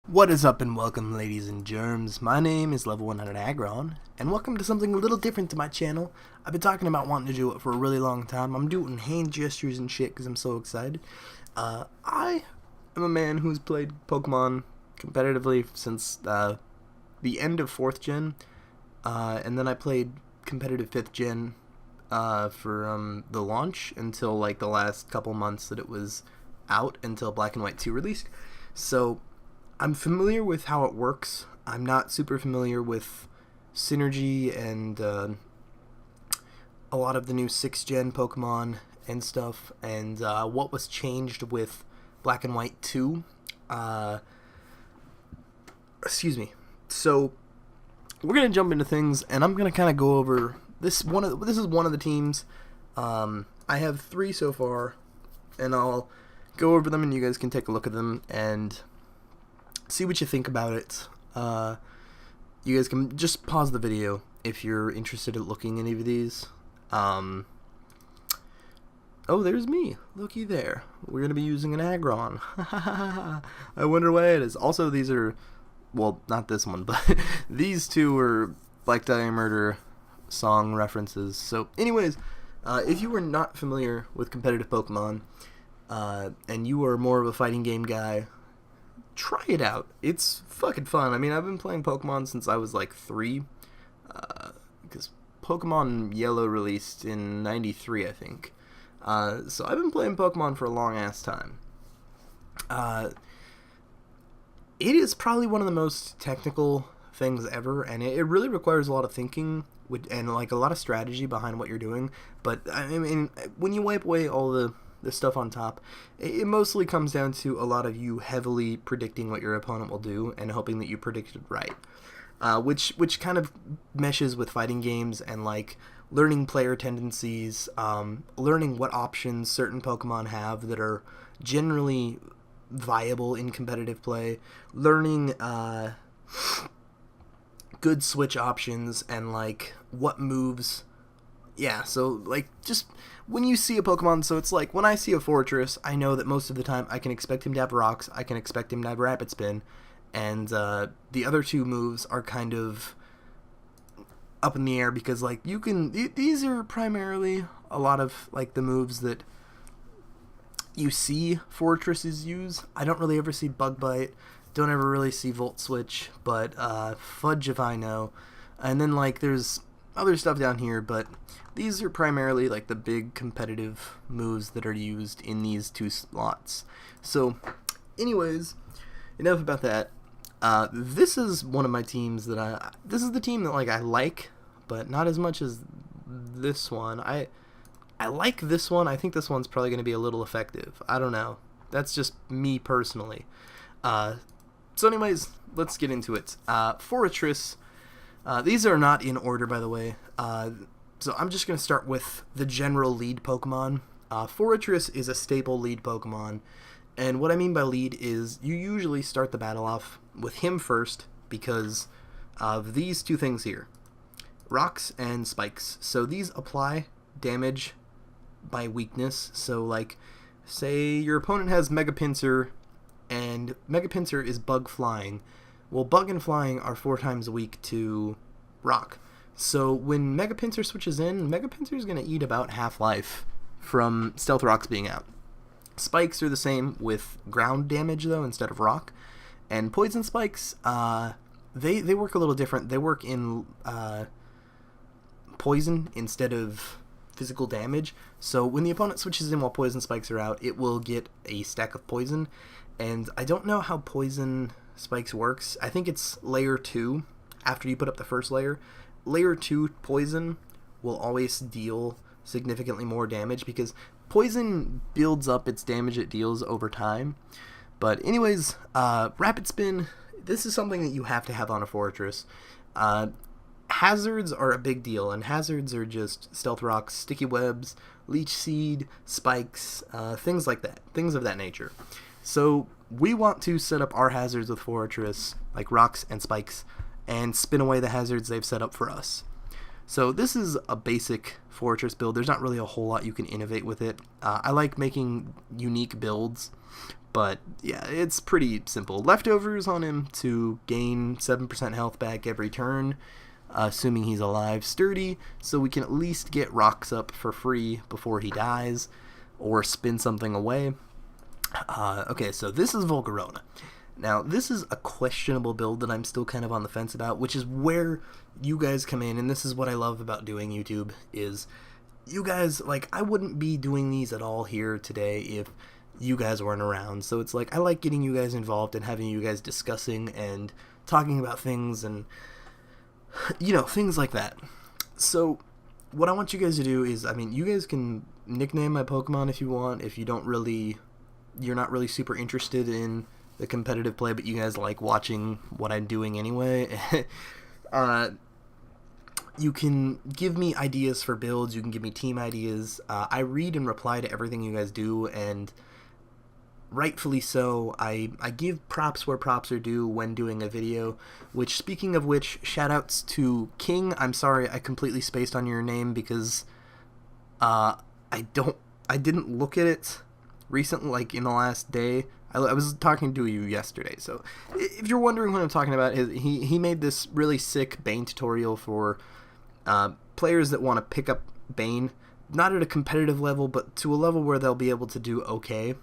What is up and welcome, ladies and germs. My name is Level 100 Agron, and welcome to something a little different to my channel. I've been talking about wanting to do it for a really long time. I'm doing hand gestures and shit because I'm so excited. I am a man who's played Pokemon competitively since the end of 4th gen, and then I played competitive 5th gen for the launch until like the last couple months that it was out until Black and White 2 released. So I'm familiar with how it works. I'm not super familiar with synergy and a lot of the new 6th gen Pokemon and stuff, and what was changed with Black and White 2. Excuse me. So we're gonna jump into things, and I'm gonna kind of go over this. This is one of the teams. I have 3 so far, and I'll go over them, and you guys can take a look at them and see what you think about it. You guys can just pause the video if you're interested in looking at any of these. Oh, there's me. Looky there. We're going to be using an Aggron. I wonder why it is. Also, these are, well, not this one, but these two are Black Dahlia Murder song references. So, anyways, if you are not familiar with competitive Pokemon, and you are more of a fighting game guy, try it out. It's fucking fun. I mean, I've been playing Pokemon since I was like 3, because Pokemon Yellow released in '93, I think. So I've been playing Pokemon for a long ass time. It is probably one of the most technical things ever, and it really requires a lot of thinking and like a lot of strategy behind what you're doing. But I mean, when you wipe away all the stuff on top, it mostly comes down to a lot of you heavily predicting what your opponent will do and hoping that you predicted right, which kind of meshes with fighting games and like learning player tendencies, learning what options certain Pokemon have that are generally viable in competitive play, learning good switch options and like what moves. Yeah, so like just when you see a Pokemon, so it's like when I see a Fortress, I know that most of the time I can expect him to have Rocks, I can expect him to have Rapid Spin, and the other 2 moves are kind of up in the air because like you can, these are primarily a lot of like the moves that you see Fortresses use. I don't really ever see Bug Bite, don't ever really see Volt Switch, but Fudge if I know, and then like there's other stuff down here, but these are primarily like the big competitive moves that are used in these 2 slots. So anyways, enough about that. This is one of my teams that this is the team that like I like, but not as much as this one. I like this one. I think this one's probably going to be a little effective. I don't know. That's just me personally. So anyways, let's get into it. Fortress. These are not in order, by the way. So I'm just going to start with the general lead Pokemon. Fortress is a staple lead Pokemon. And what I mean by lead is you usually start the battle off with him first because of these 2 things here. Rocks and Spikes. So these apply damage by weakness. So like, say your opponent has Mega Pinsir and Mega Pinsir is Bug Flying. Well, Bug and Flying are 4 times weak to Rock. So when Mega Pinsir switches in, Mega Pinsir is going to eat about half life from Stealth Rocks being out. Spikes are the same with ground damage, though, instead of rock. And Poison Spikes, they work a little different. They work in poison instead of physical damage. So when the opponent switches in while Poison Spikes are out, it will get a stack of poison. And I don't know how Poison Spikes works. I think it's layer 2 after you put up the first layer. Layer 2 poison will always deal significantly more damage because poison builds up its damage it deals over time. But anyways, Rapid Spin, this is something that you have to have on a Fortress. Hazards are a big deal, and hazards are just Stealth Rocks, Sticky Webs, Leech Seed, Spikes, things like that, things of that nature. So we want to set up our hazards with Fortress, like Rocks and Spikes, and spin away the hazards they've set up for us. So this is a basic Fortress build. There's not really a whole lot you can innovate with it. I like making unique builds, But yeah, it's pretty simple. Leftovers on him to gain 7% health back every turn, assuming he's alive. Sturdy, so we can at least get rocks up for free before he dies, or spin something away. Okay, so this is Volcarona. Now, this is a questionable build that I'm still kind of on the fence about, which is where you guys come in, and this is what I love about doing YouTube, is you guys, like, I wouldn't be doing these at all here today if you guys weren't around. So it's like, I like getting you guys involved and having you guys discussing and talking about things and, you know, things like that. So what I want you guys to do is, I mean, you guys can nickname my Pokemon if you want, if you don't really, you're not really super interested in the competitive play, but you guys like watching what I'm doing anyway. You can give me ideas for builds, you can give me team ideas. I read and reply to everything you guys do, and rightfully so. I give props where props are due when doing a video, which, speaking of which, shoutouts to King. I'm sorry I completely spaced on your name because I didn't look at it recently, like in the last day. I was talking to you yesterday, so if you're wondering what I'm talking about, he made this really sick Bane tutorial for players that want to pick up Bane, not at a competitive level, but to a level where they'll be able to do okay.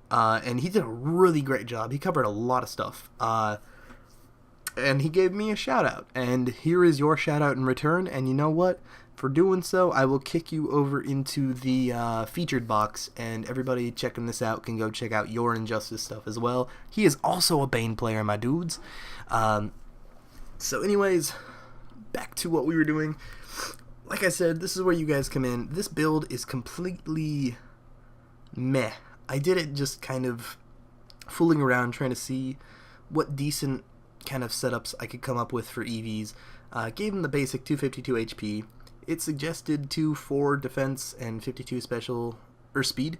And he did a really great job. He covered a lot of stuff. And he gave me a shout out. And here is your shout out in return. And you know what? For doing so, I will kick you over into the featured box. And everybody checking this out can go check out your Injustice stuff as well. He is also a Bane player, my dudes. So anyways, back to what we were doing. Like I said, this is where you guys come in. This build is completely meh. I did it just kind of fooling around, trying to see what decent kind of setups I could come up with for EVs. Gave him the basic 252 HP. It suggested 2-4 defense and 52 special or speed.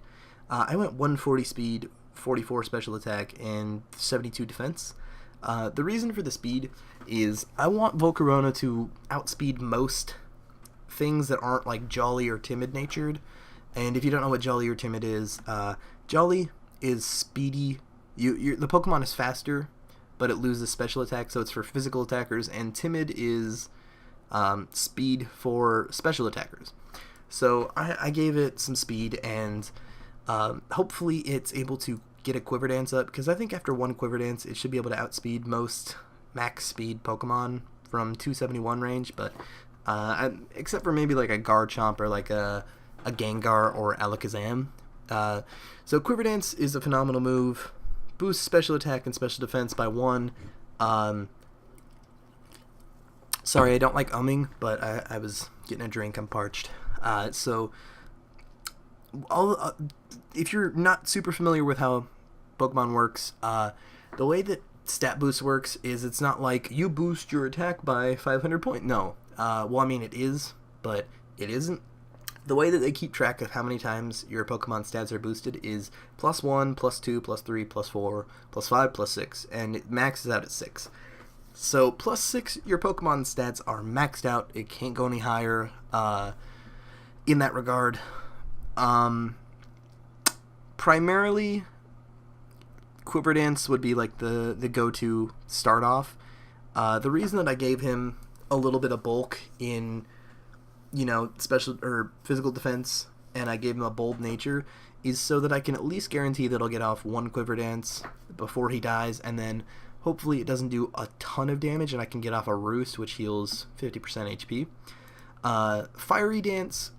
I went 140 speed, 44 special attack, and 72 defense. The reason for the speed is I want Volcarona to outspeed most things that aren't like Jolly or Timid natured. And if you don't know what Jolly or Timid is, Jolly is speedy. The Pokemon is faster, but it loses special attack, so it's for physical attackers. And Timid is speed for special attackers. So I gave it some speed, and hopefully it's able to get a Quiver Dance up, because I think after one Quiver Dance it should be able to outspeed most max speed Pokemon from 271 range, but except for maybe like a Garchomp or like a Gengar or Alakazam. So Quiver Dance is a phenomenal move. Boosts special attack and special defense by 1. Sorry, I don't like umming, but I was getting a drink. I'm parched. So if you're not super familiar with how Pokemon works, the way that stat boost works is it's not like you boost your attack by 500 points. No. Well, I mean, it is, but it isn't. The way that they keep track of how many times your Pokemon stats are boosted is +1, +2, +3, +4, +5, +6, and it maxes out at 6. So +6, your Pokemon stats are maxed out. It can't go any higher in that regard. Primarily, Quiver Dance would be like the go-to start off. The reason that I gave him a little bit of bulk in, you know, special or physical defense, and I gave him a bold nature, is so that I can at least guarantee that I'll get off one Quiver Dance before he dies, and then hopefully it doesn't do a ton of damage and I can get off a Roost, which heals 50% HP. Fiery Dance,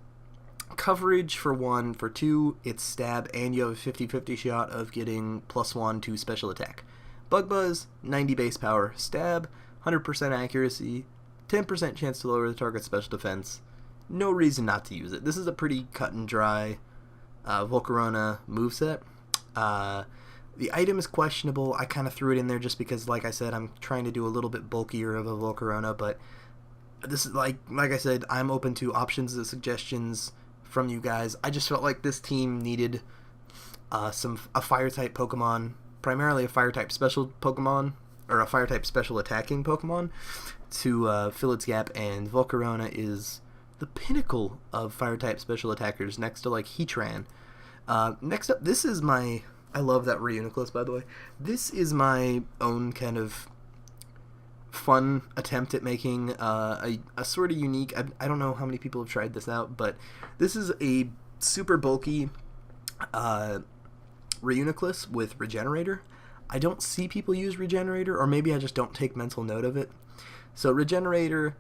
coverage for 1, for 2, it's stab, and you have a 50-50 shot of getting +1 to special attack. Bug Buzz, 90 base power, stab, 100% accuracy, 10% chance to lower the target's special defense. No reason not to use it. This is a pretty cut and dry Volcarona moveset. The item is questionable. I kind of threw it in there just because, like I said, I'm trying to do a little bit bulkier of a Volcarona, but this is like I said, I'm open to options and suggestions from you guys. I just felt like this team needed a fire-type Pokemon, primarily a fire-type special Pokemon, or a fire-type special attacking Pokemon, to fill its gap, and Volcarona is the pinnacle of fire-type special attackers next to, like, Heatran. Next up, this is my... I love that Reuniclus, by the way. This is my own kind of fun attempt at making a sort of unique... I don't know how many people have tried this out, but this is a super bulky Reuniclus with Regenerator. I don't see people use Regenerator, or maybe I just don't take mental note of it. So Regenerator,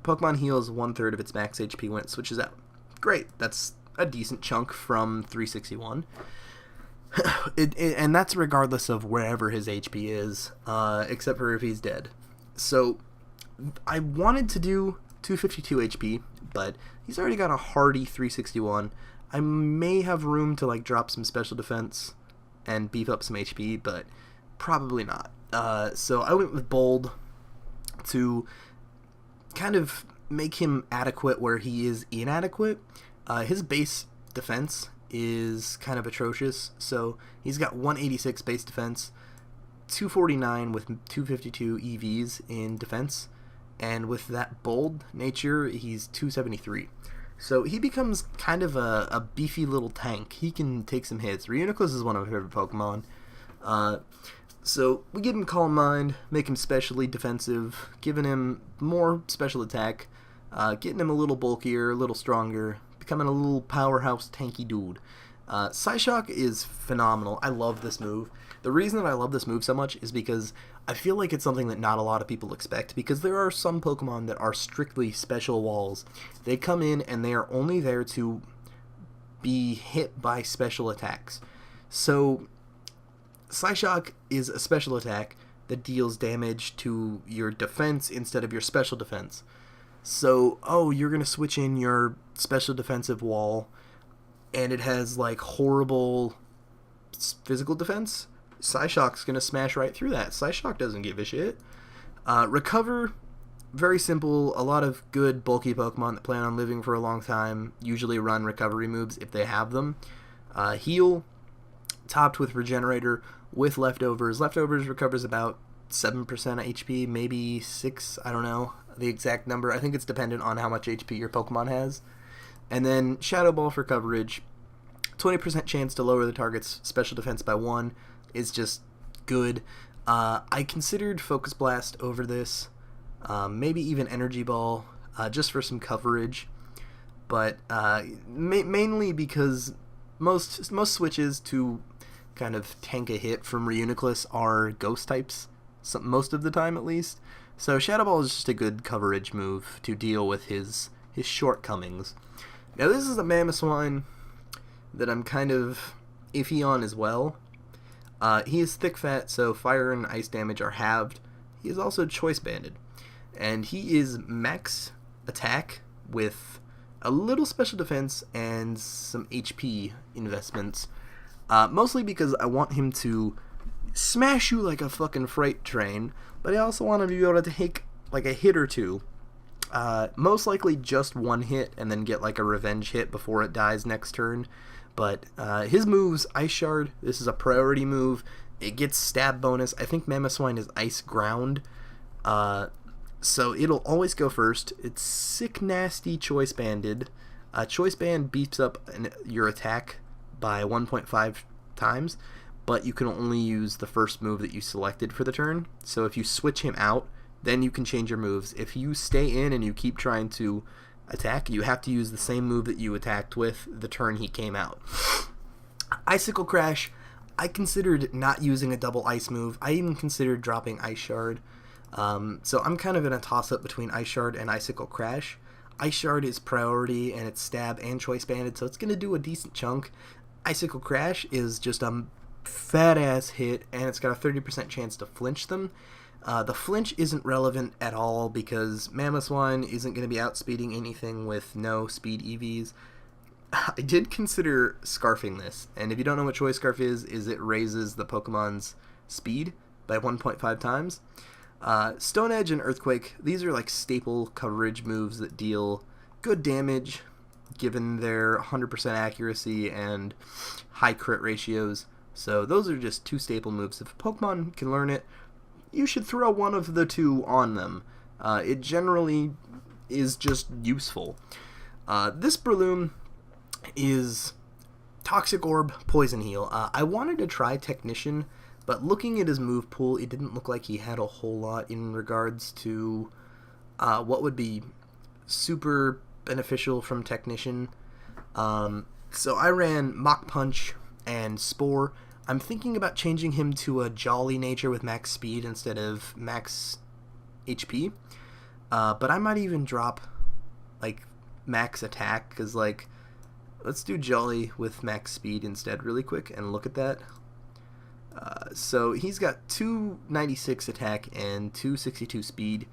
Pokemon heals 1/3 of its max HP when it switches out. Great, that's a decent chunk from 361. And that's regardless of wherever his HP is, except for if he's dead. So I wanted to do 252 HP, but he's already got a hardy 361. I may have room to like drop some special defense and beef up some HP, but probably not. So I went with Bold to kind of make him adequate where he is inadequate. His base defense is kind of atrocious, so he's got 186 base defense, 249 with 252 EVs in defense, and with that bold nature, he's 273. So he becomes kind of a beefy little tank. He can take some hits. Reuniclus is one of my favorite Pokemon. So we give him Calm Mind, make him specially defensive, giving him more special attack, getting him a little bulkier, a little stronger, becoming a little powerhouse tanky dude. Psyshock is phenomenal. I love this move. The reason that I love this move so much is because I feel like it's something that not a lot of people expect, because there are some Pokemon that are strictly special walls. They come in and they are only there to be hit by special attacks. So Psyshock is a special attack that deals damage to your defense instead of your special defense. So, you're going to switch in your special defensive wall, and it has, like, horrible physical defense. Psyshock's going to smash right through that. Psyshock doesn't give a shit. Recover, very simple. A lot of good, bulky Pokemon that plan on living for a long time usually run recovery moves if they have them. Heal, topped with Regenerator, with Leftovers. Leftovers recovers about 7% HP, maybe 6, I don't know the exact number. I think it's dependent on how much HP your Pokemon has. And then Shadow Ball for coverage. 20% chance to lower the target's special defense by 1 is just good. I considered Focus Blast over this. Maybe even Energy Ball, just for some coverage. But mainly because most switches to kind of tank a hit from Reuniclus are Ghost types, most of the time at least. So Shadow Ball is just a good coverage move to deal with his shortcomings. Now this is a Mamoswine that I'm kind of iffy on as well. He is thick fat, so fire and ice damage are halved. He is also choice banded, and he is max attack with a little special defense and some HP investments. Mostly because I want him to smash you like a fucking freight train, but I also want him to be able to take like a hit or two. Most likely just one hit and then get like a revenge hit before it dies next turn. But his moves, Ice Shard, this is a priority move. It gets stab bonus. I think Mamoswine is Ice Ground. So it'll always go first. It's sick nasty choice banded. Choice band beeps up your attack by 1.5 times, but you can only use the first move that you selected for the turn. So if you switch him out, then you can change your moves. If you stay in and you keep trying to attack, you have to use the same move that you attacked with the turn he came out. Icicle Crash, I considered not using a double ice move. I even considered dropping Ice Shard. So I'm kind of in a toss-up between Ice Shard and Icicle Crash. Ice Shard is priority and it's stab and choice banded, so it's going to do a decent chunk. Icicle Crash is just a fat-ass hit, and it's got a 30% chance to flinch them. The flinch isn't relevant at all because Mamoswine isn't going to be outspeeding anything with no speed EVs. I did consider scarfing this, and if you don't know what Choice Scarf is it raises the Pokemon's speed by 1.5 times. Stone Edge and Earthquake, these are like staple coverage moves that deal good damage given their 100% accuracy and high crit ratios. So those are just two staple moves. If a Pokemon can learn it, you should throw one of the two on them. It generally is just useful. This Breloom is Toxic Orb, Poison Heal. I wanted to try Technician, but looking at his move pool, it didn't look like he had a whole lot in regards to what would be super beneficial from Technician. So I ran Mach Punch and Spore. I'm thinking about changing him to a Jolly nature with max speed instead of max HP. But I might even drop, like, max attack, because, like, let's do Jolly with max speed instead really quick and look at that. So he's got 296 attack and 262 speed.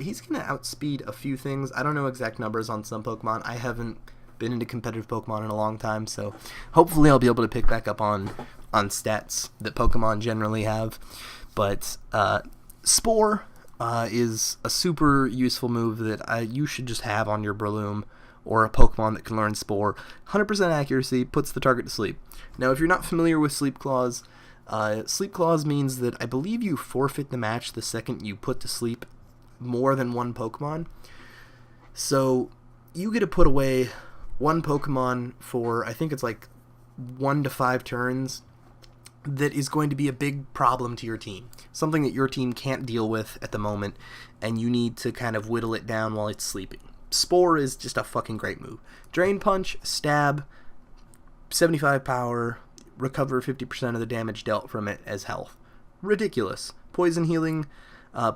He's going to outspeed a few things. I don't know exact numbers on some Pokemon. I haven't been into competitive Pokemon in a long time, so hopefully I'll be able to pick back up on stats that Pokemon generally have. But Spore is a super useful move that you should just have on your Breloom or a Pokemon that can learn Spore. 100% accuracy, puts the target to sleep. Now, if you're not familiar with Sleep Claws means that I believe you forfeit the match the second you put to sleep more than one Pokemon. So you get to put away one Pokemon for, I think it's like 1 to 5 turns, that is going to be a big problem to your team. Something that your team can't deal with at the moment, and you need to kind of whittle it down while it's sleeping. Spore is just a fucking great move. Drain Punch, Stab, 75 power, recover 50% of the damage dealt from it as health. Ridiculous. Poison Healing.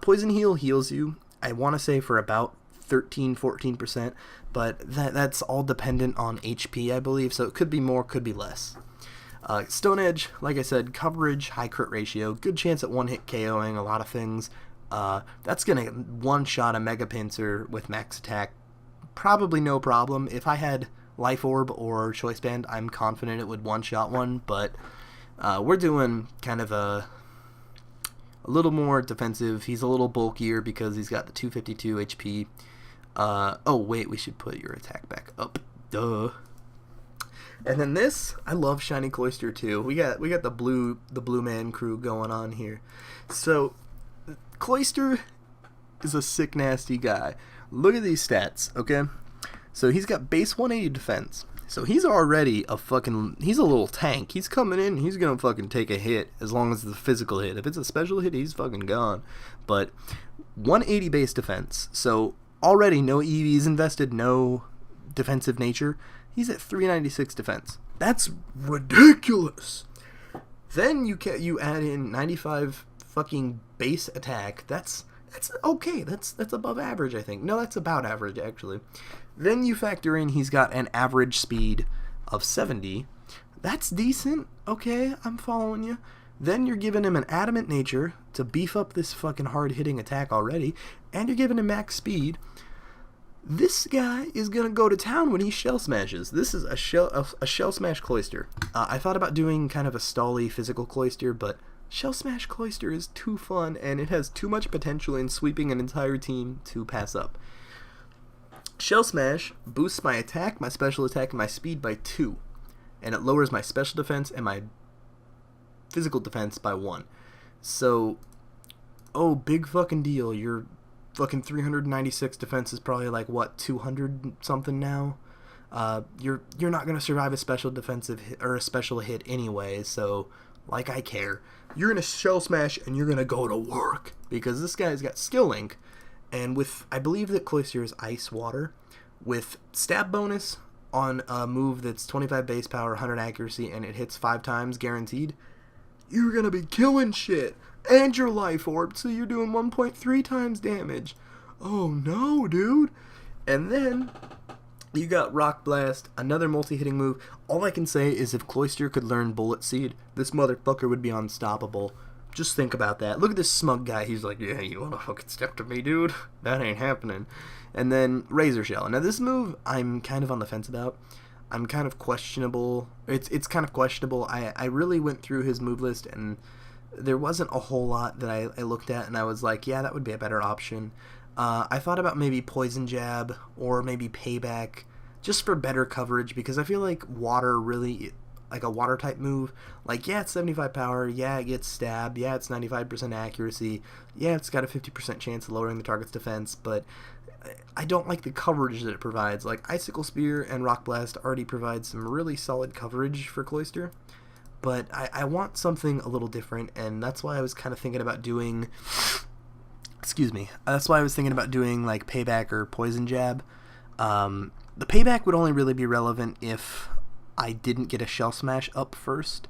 Poison Heal heals you, I want to say, for about 13-14%, but that's all dependent on HP, I believe, so it could be more, could be less. Stone Edge, like I said, coverage, high crit ratio, good chance at one-hit KOing a lot of things. That's going to one-shot a Mega Pinsir with max attack, probably no problem. If I had Life Orb or Choice Band, I'm confident it would one-shot one, but we're doing kind of a little more defensive. He's a little bulkier because he's got the 252 HP. Oh, wait, we should put your attack back up. Duh. And then this, I love Shiny Cloyster too. We got the blue man crew going on here. So Cloyster is a sick, nasty guy. Look at these stats, okay? So he's got base 180 defense. So he's already he's a little tank. He's coming in, he's gonna fucking take a hit as long as it's a physical hit. If it's a special hit, he's fucking gone. But 180 base defense. So already no EVs invested, no defensive nature. He's at 396 defense. That's ridiculous. Then you add in 95 fucking base attack. That's okay. That's above average, I think. No, that's about average, actually. Then you factor in he's got an average speed of 70. That's decent. Okay, I'm following you. Then you're giving him an adamant nature to beef up this fucking hard-hitting attack already, and you're giving him max speed. This guy is going to go to town when he Shell Smashes. This is a Shell Smash Cloyster. I thought about doing kind of a stally physical Cloyster, but Shell Smash Cloyster is too fun, and it has too much potential in sweeping an entire team to pass up. Shell Smash boosts my attack, my special attack, and my speed by 2. And it lowers my special defense and my physical defense by 1. So, oh, big fucking deal. Your fucking 396 defense is probably like, what, 200 something now? You're not going to survive a special defensive hit, or a special hit anyway, so, like, I care. You're going to Shell Smash and you're going to go to work, because this guy's got Skill Link, and with, I believe that Cloyster is Ice Water, with stab bonus on a move that's 25 base power, 100 accuracy, and it hits 5 times guaranteed, you're going to be killing shit. And your Life Orb, so you're doing 1.3 times damage. Oh no, dude. And then you got Rock Blast, another multi-hitting move. All I can say is if Cloyster could learn Bullet Seed, this motherfucker would be unstoppable. Just think about that. Look at this smug guy. He's like, yeah, you wanna fucking step to me, dude? That ain't happening. And then Razor Shell. Now this move, I'm kind of on the fence about. I'm kind of questionable. It's kind of questionable. I really went through his move list, and there wasn't a whole lot that I looked at, and I was like, yeah, that would be a better option. I thought about maybe Poison Jab or maybe Payback, just for better coverage, because I feel like Water really like a water type move. Like, yeah, it's 75 power, yeah, it gets stab, yeah, it's 95% accuracy, yeah, it's got a 50% chance of lowering the target's defense, but I don't like the coverage that it provides. Like, Icicle Spear and Rock Blast already provide some really solid coverage for Cloyster, but I want something a little different, and that's why I was kind of thinking about doing... Excuse me. That's why I was thinking about doing, like, Payback or Poison Jab. The Payback would only really be relevant if I didn't get a Shell Smash up first.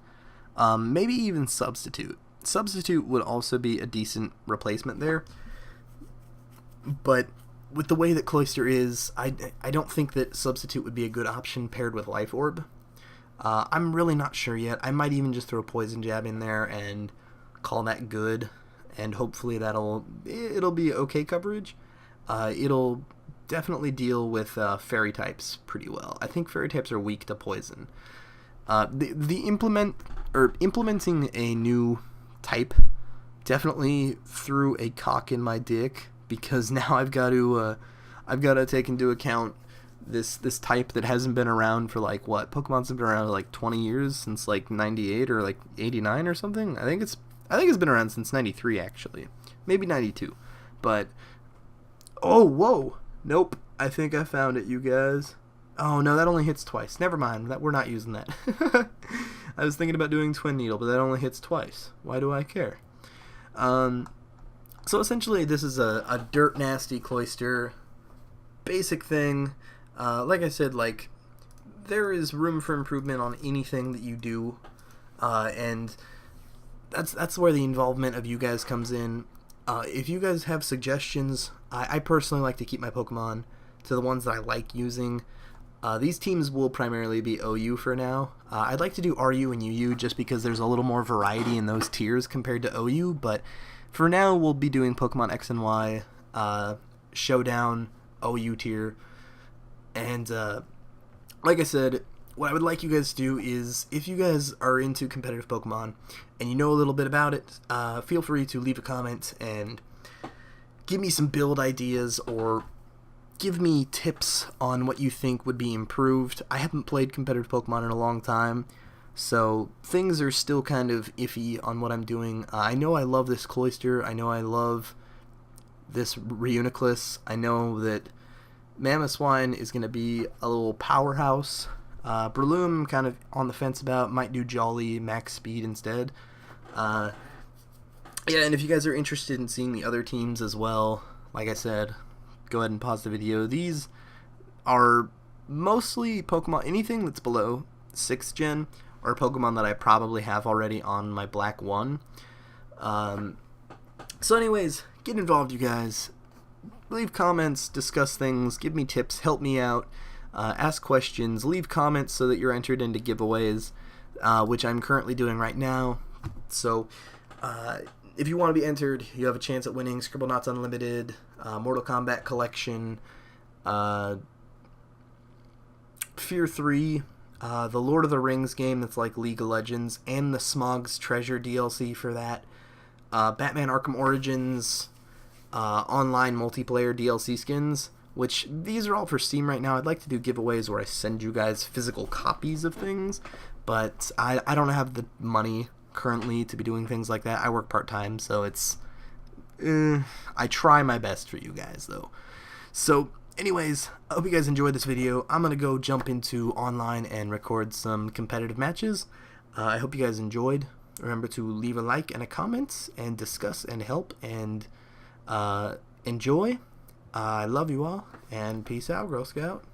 Maybe even Substitute. Substitute would also be a decent replacement there. But with the way that Cloyster is, I don't think that Substitute would be a good option paired with Life Orb. I'm really not sure yet. I might even just throw Poison Jab in there and call that good. And hopefully it'll be okay coverage. It'll definitely deal with fairy types pretty well. I think fairy types are weak to poison. Implementing a new type definitely threw a cock in my dick, because now I've got to take into account this type that hasn't been around for, like, what, Pokemon's been around like 20 years, since like 98 or like 89 or something. I think it's been around since 93, actually. Maybe 92. But oh, whoa. Nope. I think I found it, you guys. Oh, no, that only hits twice. Never mind. We're not using that. I was thinking about doing Twin Needle, but that only hits twice. Why do I care? So essentially, this is a dirt nasty Cloyster. Basic thing. Like I said, like, there is room for improvement on anything that you do. And that's where the involvement of you guys comes in. If you guys have suggestions, I personally like to keep my Pokemon to the ones that I like using. These teams will primarily be OU for now. I'd like to do RU and UU just because there's a little more variety in those tiers compared to OU, but for now we'll be doing Pokemon X and Y, Showdown, OU tier, and like I said, what I would like you guys to do is, if you guys are into competitive Pokemon and you know a little bit about it, feel free to leave a comment and give me some build ideas, or give me tips on what you think would be improved. I haven't played competitive Pokemon in a long time, so things are still kind of iffy on what I'm doing. I know I love this Cloyster. I know I love this Reuniclus. I know that Mamoswine is going to be a little powerhouse. Breloom, kind of on the fence about, might do Jolly max speed instead. Yeah, and if you guys are interested in seeing the other teams as well, like I said, go ahead and pause the video. These are mostly Pokemon, anything that's below 6th gen, or Pokemon that I probably have already on my Black 1. So anyways, get involved, you guys. Leave comments, discuss things, give me tips, help me out. Ask questions, leave comments so that you're entered into giveaways, which I'm currently doing right now. So, if you want to be entered, you have a chance at winning Scribblenauts Unlimited, Mortal Kombat Collection, Fear 3, the Lord of the Rings game that's like League of Legends, and the Smog's Treasure DLC for that, Batman Arkham Origins, online multiplayer DLC skins, which these are all for Steam right now. I'd like to do giveaways where I send you guys physical copies of things, but I don't have the money currently to be doing things like that. I work part-time, so it's... I try my best for you guys, though. So, anyways, I hope you guys enjoyed this video. I'm going to go jump into online and record some competitive matches. I hope you guys enjoyed. Remember to leave a like and a comment, and discuss and help, and enjoy. I love you all, and peace out, Girl Scout.